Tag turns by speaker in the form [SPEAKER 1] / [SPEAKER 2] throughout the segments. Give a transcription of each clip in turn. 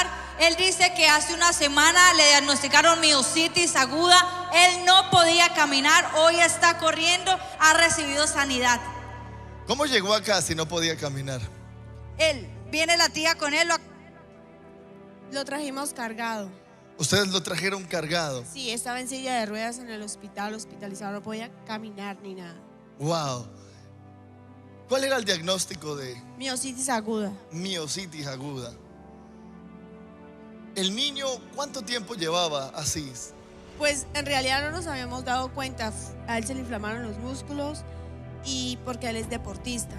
[SPEAKER 1] lugar. Él dice que hace una semana le diagnosticaron miositis aguda. Él no podía caminar, hoy está corriendo, ha recibido sanidad.
[SPEAKER 2] ¿Cómo llegó acá si no podía caminar?
[SPEAKER 1] Él, viene la tía con él.
[SPEAKER 3] Lo trajimos cargado.
[SPEAKER 2] Ustedes lo trajeron cargado.
[SPEAKER 3] Sí, estaba en silla de ruedas en el hospital, hospitalizado, no podía caminar ni nada.
[SPEAKER 2] Wow. ¿Cuál era el diagnóstico de
[SPEAKER 3] Miositis aguda.
[SPEAKER 2] miositis aguda? ¿El niño cuánto tiempo llevaba así?
[SPEAKER 3] Pues en realidad no nos habíamos dado cuenta. A él se le inflamaron los músculos y porque él es deportista.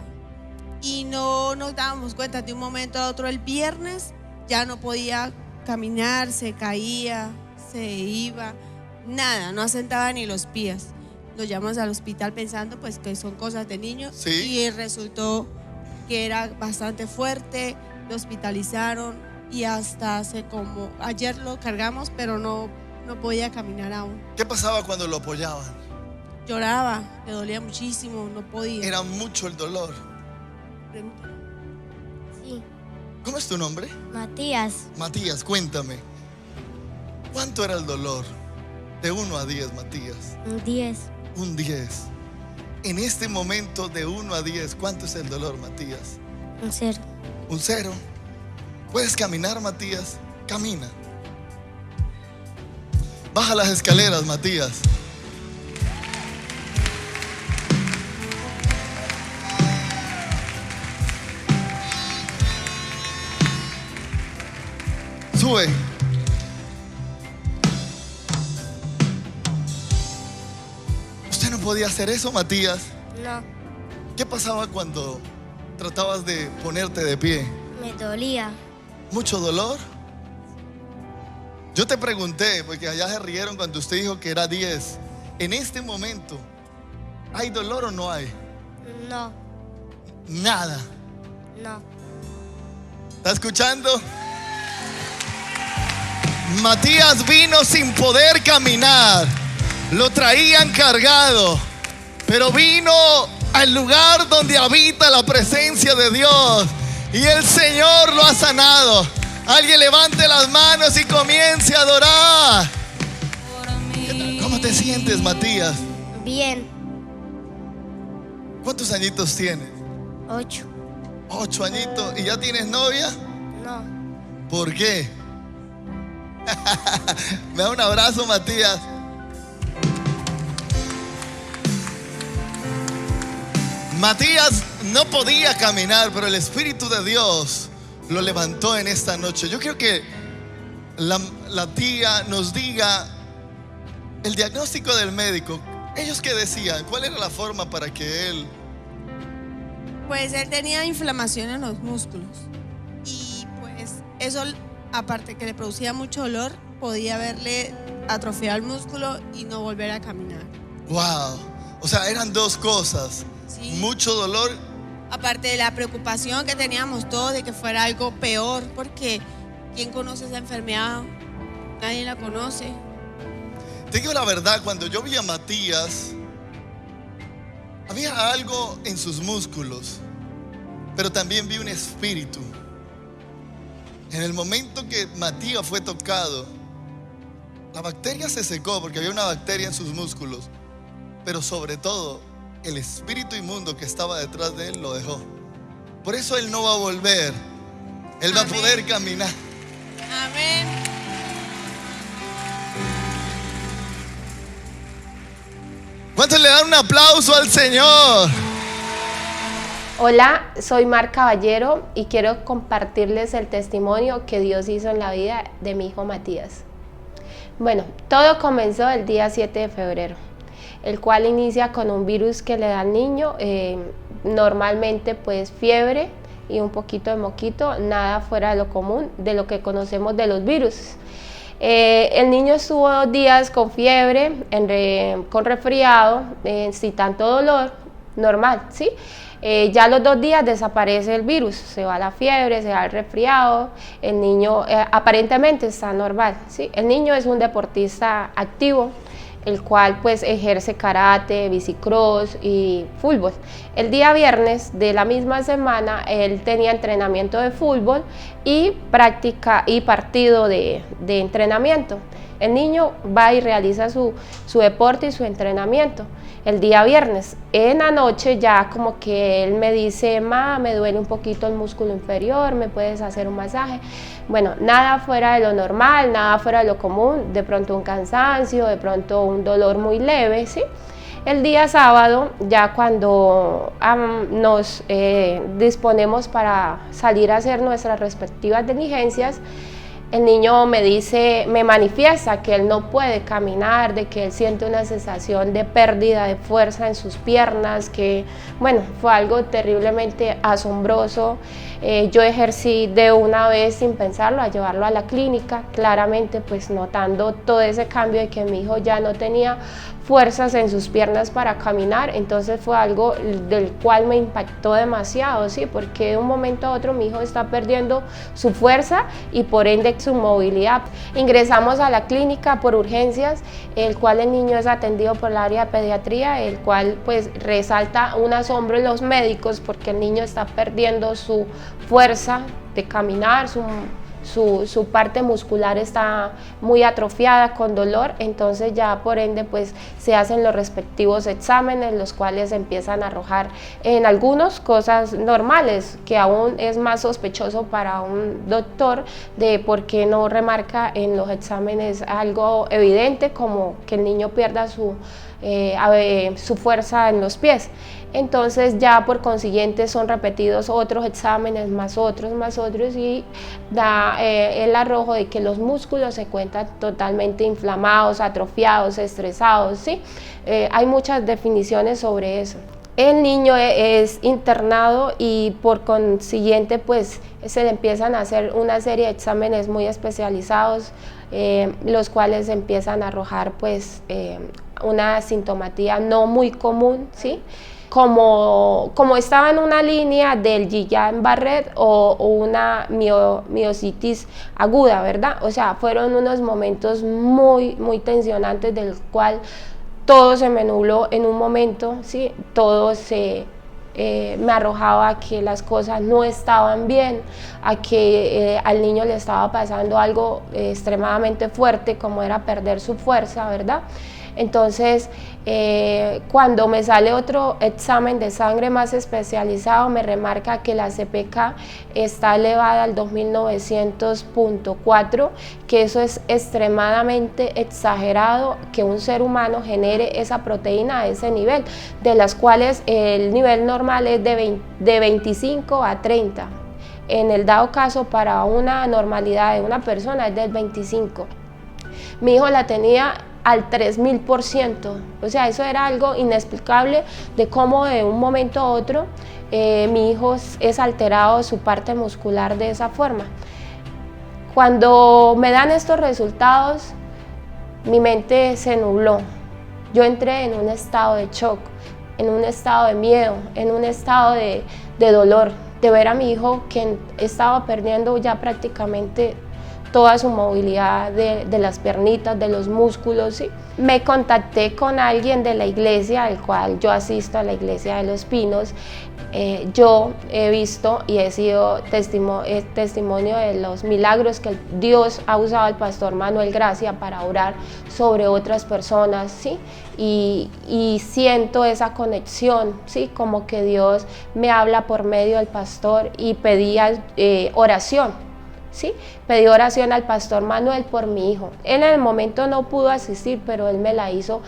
[SPEAKER 3] Y no nos dábamos cuenta de un momento a otro. El viernes ya no podía caminar, se caía, se iba, nada, no asentaba ni los pies. Lo llamamos al hospital pensando pues que son cosas de niños.
[SPEAKER 2] Sí.
[SPEAKER 3] Y resultó que era bastante fuerte, lo hospitalizaron y hasta hace como, ayer lo cargamos pero no podía caminar aún.
[SPEAKER 2] ¿Qué pasaba cuando lo apoyaban?
[SPEAKER 3] Lloraba, le dolía muchísimo, no podía.
[SPEAKER 2] Era mucho el dolor.
[SPEAKER 4] Sí,
[SPEAKER 2] ¿Cómo es tu nombre?
[SPEAKER 4] Matías,
[SPEAKER 2] Matías, cuéntame. ¿Cuánto era el dolor? De 1 a 10, Matías.
[SPEAKER 4] un 10,
[SPEAKER 2] Un 10. En este momento de 1 a 10, ¿cuánto es el dolor, Matías?
[SPEAKER 4] un 0.
[SPEAKER 2] Un 0. ¿Puedes caminar, Matías? Camina. Baja las escaleras, Matías. Sube. ¿Usted no podía hacer eso, Matías?
[SPEAKER 4] No,
[SPEAKER 2] ¿Qué pasaba cuando tratabas de ponerte de pie?
[SPEAKER 4] me dolía.
[SPEAKER 2] ¿Mucho dolor? Yo te pregunté, porque allá se rieron cuando usted dijo que era 10. En este momento, ¿hay dolor o no hay?
[SPEAKER 4] No,
[SPEAKER 2] Nada.
[SPEAKER 4] no.
[SPEAKER 2] ¿Está escuchando? Matías vino sin poder caminar. Lo traían cargado, pero vino al lugar donde habita la presencia de Dios y el Señor lo ha sanado. Alguien levante las manos y comience a adorar. ¿Cómo te sientes, Matías?
[SPEAKER 4] Bien,
[SPEAKER 2] ¿Cuántos añitos tienes?
[SPEAKER 4] 8.
[SPEAKER 2] 8 añitos. ¿Y ya tienes novia?
[SPEAKER 4] No,
[SPEAKER 2] ¿Por qué? Me da un abrazo, Matías. Matías no podía caminar, pero el Espíritu de Dios lo levantó en esta noche. Yo quiero que la tía nos diga el diagnóstico del médico. ¿Ellos qué decían? ¿Cuál era la forma para que él?
[SPEAKER 3] Pues él tenía inflamación en los músculos y pues eso, aparte que le producía mucho dolor, podía haberle atrofiado el músculo y no volver a caminar.
[SPEAKER 2] Wow. O sea, eran dos cosas.
[SPEAKER 3] Sí.
[SPEAKER 2] Mucho dolor.
[SPEAKER 3] Aparte de la preocupación que teníamos todos de que fuera algo peor, porque ¿quién conoce esa enfermedad? Nadie la conoce.
[SPEAKER 2] Te digo la verdad, cuando yo vi a Matías, había algo en sus músculos, pero también vi un espíritu. En el momento que Matías fue tocado, la bacteria se secó porque había una bacteria en sus músculos, pero sobre todo el espíritu inmundo que estaba detrás de él lo dejó. Por eso él no va a volver. Él va a poder caminar.
[SPEAKER 3] Amén.
[SPEAKER 2] ¿Cuántos le dan un aplauso al Señor?
[SPEAKER 5] Hola, soy Mar Caballero y quiero compartirles el testimonio que Dios hizo en la vida de mi hijo Matías. Bueno, todo comenzó el día 7 de febrero, el cual inicia con un virus que le da al niño, normalmente pues fiebre y un poquito de moquito, nada fuera de lo común, de lo que conocemos de los virus. El niño estuvo 2 días con fiebre, con resfriado, sin tanto dolor, normal, ¿sí? Ya a los 2 días desaparece el virus, se va la fiebre, se va el resfriado, el niño aparentemente está normal, ¿sí? El niño es un deportista activo, el cual pues ejerce karate, bicicross y fútbol. El día viernes de la misma semana él tenía entrenamiento de fútbol y práctica y partido de entrenamiento. El niño va y realiza su deporte y su entrenamiento el día viernes. En la noche ya como que él me dice, ma, me duele un poquito el músculo inferior, ¿me puedes hacer un masaje? Bueno, nada fuera de lo normal, nada fuera de lo común, de pronto un cansancio, de pronto un dolor muy leve, ¿sí? El día sábado, ya cuando nos disponemos para salir a hacer nuestras respectivas diligencias, el niño me dice, me manifiesta que él no puede caminar, de que él siente una sensación de pérdida de fuerza en sus piernas, que bueno, fue algo terriblemente asombroso. Yo ejercí de una vez sin pensarlo a llevarlo a la clínica, claramente pues notando todo ese cambio de que mi hijo ya no tenía fuerzas en sus piernas para caminar. Entonces fue algo del cual me impactó demasiado, ¿sí? Porque de un momento a otro mi hijo está perdiendo su fuerza y por ende su movilidad. Ingresamos a la clínica por urgencias, el cual el niño es atendido por el área de pediatría, el cual pues resalta un asombro en los médicos porque el niño está perdiendo su fuerza de caminar, su parte muscular está muy atrofiada con dolor. Entonces ya por ende pues se hacen los respectivos exámenes, los cuales empiezan a arrojar en algunos cosas normales, que aún es más sospechoso para un doctor de por qué no remarca en los exámenes algo evidente como que el niño pierda su fuerza en los pies. Entonces ya por consiguiente son repetidos otros exámenes más otros y da el arrojo de que los músculos se encuentran totalmente inflamados, atrofiados, estresados, ¿sí? Hay muchas definiciones sobre eso. El niño es internado y por consiguiente pues se le empiezan a hacer una serie de exámenes muy especializados, los cuales empiezan a arrojar pues una sintomatía no muy común, ¿sí? Como estaba en una línea del Guillain-Barré o una miositis aguda, ¿verdad? O sea, fueron unos momentos muy tensionantes del cual todo se me nubló en un momento, ¿sí? Todo me arrojaba a que las cosas no estaban bien, a que al niño le estaba pasando algo extremadamente fuerte como era perder su fuerza, ¿verdad? Entonces, cuando me sale otro examen de sangre más especializado, me remarca que la CPK está elevada al 2900.4, que eso es extremadamente exagerado, que un ser humano genere esa proteína a ese nivel, de las cuales el nivel normal es de 25 a 30. En el dado caso, para una normalidad de una persona es del 25. Mi hijo la tenía al 3000%, o sea, eso era algo inexplicable de cómo de un momento a otro mi hijo es alterado su parte muscular de esa forma. Cuando me dan estos resultados, mi mente se nubló. Yo entré en un estado de shock, en un estado de miedo, en un estado de dolor, de ver a mi hijo que estaba perdiendo ya prácticamente toda su movilidad de las piernitas, de los músculos, ¿sí? Me contacté con alguien de la iglesia, al cual yo asisto a la iglesia de Los Pinos. Yo he visto y he sido testimonio de los milagros que Dios ha usado al pastor Manuel Gracia para orar sobre otras personas, ¿sí? Y siento esa conexión, ¿sí? Como que Dios me habla por medio del pastor y pedía oración. ¿Sí? Pedí oración al pastor Manuel por mi hijo. Él en el momento no pudo asistir, pero él me la hizo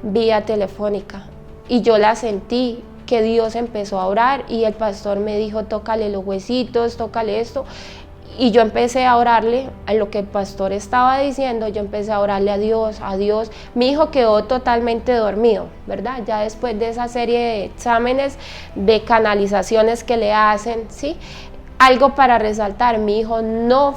[SPEAKER 5] vía telefónica y yo la sentí, que Dios empezó a orar y el pastor me dijo, tócale los huesitos, tócale esto, y yo empecé a orarle a lo que el pastor estaba diciendo. Yo empecé a orarle a Dios. Mi hijo quedó totalmente dormido, ¿verdad? Ya después de esa serie de exámenes, de canalizaciones que le hacen, ¿sí? Algo para resaltar, mi hijo no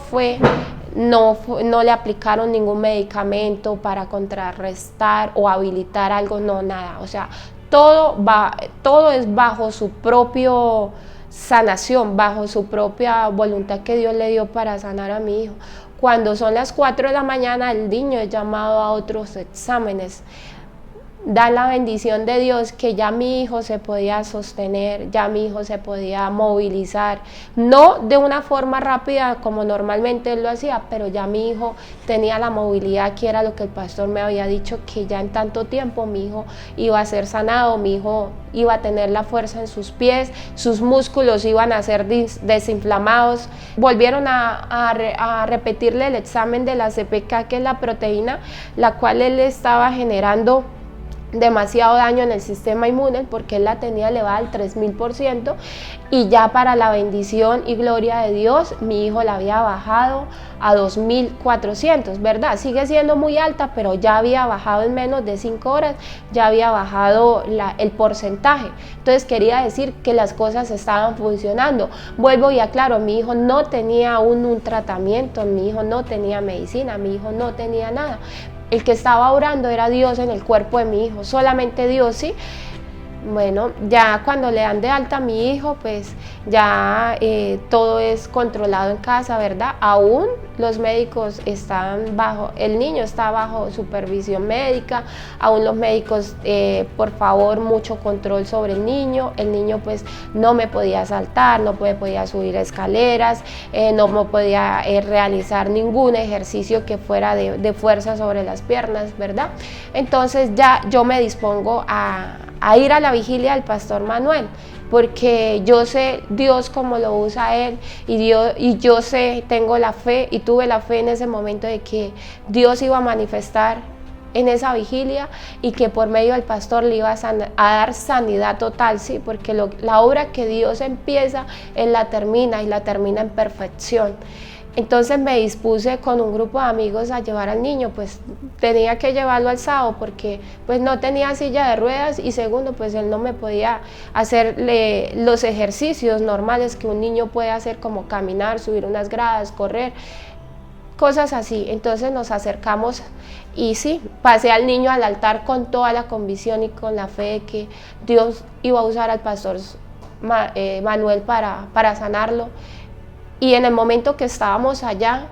[SPEAKER 5] le aplicaron ningún medicamento para contrarrestar o habilitar algo, no, nada. O sea, todo es bajo su propio sanación, bajo su propia voluntad que Dios le dio para sanar a mi hijo. Cuando son las 4 de la mañana, el niño es llamado a otros exámenes. Da la bendición de Dios que ya mi hijo se podía sostener, ya mi hijo se podía movilizar, no de una forma rápida como normalmente él lo hacía, pero ya mi hijo tenía la movilidad, que era lo que el pastor me había dicho, que ya en tanto tiempo mi hijo iba a ser sanado, mi hijo iba a tener la fuerza en sus pies, sus músculos iban a ser desinflamados. Volvieron a repetirle el examen de la CPK, que es la proteína, la cual él estaba generando demasiado daño en el sistema inmune, porque él la tenía elevada al 3000%, y ya para la bendición y gloria de Dios mi hijo la había bajado a 2400, ¿verdad? Sigue siendo muy alta, pero ya había bajado en menos de 5 horas, ya había bajado el porcentaje. Entonces quería decir que las cosas estaban funcionando. Vuelvo y aclaro, mi hijo no tenía un tratamiento, mi hijo no tenía medicina, mi hijo no tenía nada. El que estaba orando era Dios en el cuerpo de mi hijo, solamente Dios, ¿sí? Bueno, ya cuando le dan de alta a mi hijo, pues ya todo es controlado en casa, ¿verdad? Aún los médicos están el niño está bajo supervisión médica, aún los médicos, por favor, mucho control sobre el niño pues no me podía saltar, no podía subir escaleras, no me podía realizar ningún ejercicio que fuera de fuerza sobre las piernas, ¿verdad? Entonces ya yo me dispongo a ir a la vigilia del pastor Manuel, porque yo sé Dios cómo lo usa él, y yo sé, tengo la fe, y tuve la fe en ese momento de que Dios iba a manifestar en esa vigilia, y que por medio del pastor le iba a dar sanidad total, sí, porque la obra que Dios empieza, él la termina, y la termina en perfección. Entonces me dispuse con un grupo de amigos a llevar al niño, pues tenía que llevarlo al sábado porque pues no tenía silla de ruedas, y segundo, pues él no me podía hacer los ejercicios normales que un niño puede hacer, como caminar, subir unas gradas, correr, cosas así. Entonces nos acercamos y sí, pasé al niño al altar con toda la convicción y con la fe de que Dios iba a usar al pastor Manuel para sanarlo. Y en el momento que estábamos allá,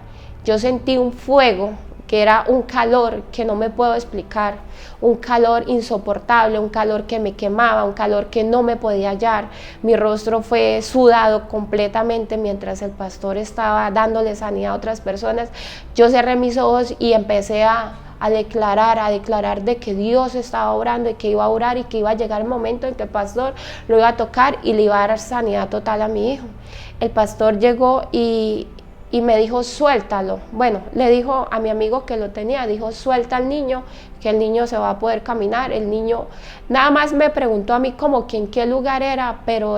[SPEAKER 5] yo sentí un fuego, que era un calor que no me puedo explicar, un calor insoportable, un calor que me quemaba, un calor que no me podía hallar. Mi rostro fue sudado completamente mientras el pastor estaba dándole sanidad a otras personas. Yo cerré mis ojos y empecé a declarar de que Dios estaba orando, y que iba a orar, y que iba a llegar el momento en que el pastor lo iba a tocar y le iba a dar sanidad total a mi hijo. El pastor llegó y me dijo, suéltalo. Bueno, le dijo a mi amigo que lo tenía, dijo, suelta al niño, que el niño se va a poder caminar. El niño nada más me preguntó a mí como que en qué lugar era, pero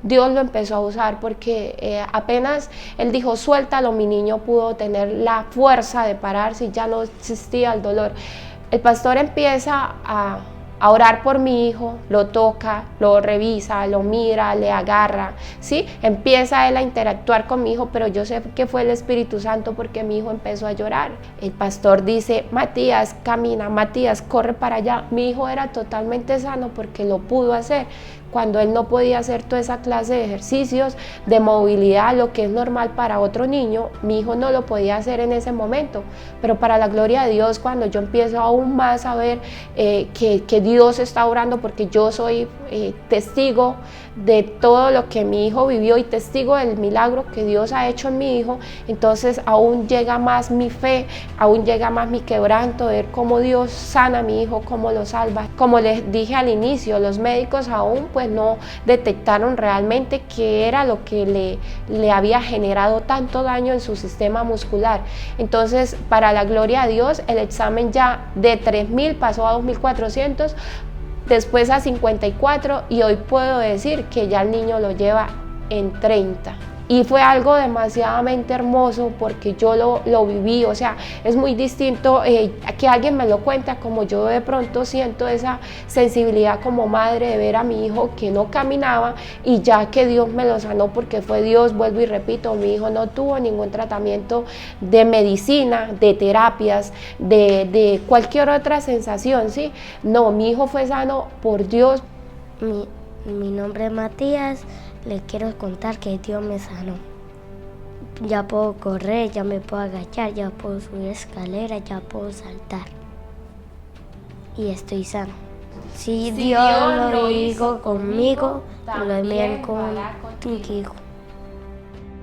[SPEAKER 5] Dios lo empezó a usar, porque apenas él dijo, suéltalo, mi niño pudo tener la fuerza de pararse y ya no existía el dolor. El pastor empieza a orar por mi hijo, lo toca, lo revisa, lo mira, le agarra, ¿sí? Empieza él a interactuar con mi hijo, pero yo sé que fue el Espíritu Santo, porque mi hijo empezó a llorar. El pastor dice, Matías, camina, Matías, corre para allá. Mi hijo era totalmente sano porque lo pudo hacer. Cuando él no podía hacer toda esa clase de ejercicios, de movilidad, lo que es normal para otro niño, mi hijo no lo podía hacer en ese momento. Pero para la gloria de Dios, cuando yo empiezo aún más a ver que Dios está orando, porque yo soy testigo de todo lo que mi hijo vivió y testigo del milagro que Dios ha hecho en mi hijo, entonces aún llega más mi fe, aún llega más mi quebranto de ver cómo Dios sana a mi hijo, cómo lo salva. Como les dije al inicio, los médicos aún pues no detectaron realmente qué era lo que le había generado tanto daño en su sistema muscular. Entonces, para la gloria de Dios, el examen ya de 3000 pasó a 2400, después a 54, y hoy puedo decir que ya el niño lo lleva en 30. Y fue algo demasiadamente hermoso porque yo lo viví, o sea, es muy distinto que alguien me lo cuenta, como yo de pronto siento esa sensibilidad como madre de ver a mi hijo que no caminaba, y ya que Dios me lo sanó, porque fue Dios, vuelvo y repito, mi hijo no tuvo ningún tratamiento de medicina, de terapias, de cualquier otra sensación, ¿sí? No, mi hijo fue sano por Dios.
[SPEAKER 4] Mi nombre es Matías. Les quiero contar que Dios me sanó. Ya puedo correr, ya me puedo agachar, ya puedo subir escaleras, ya puedo saltar. Y estoy sano. Si Dios lo dijo conmigo, también contigo.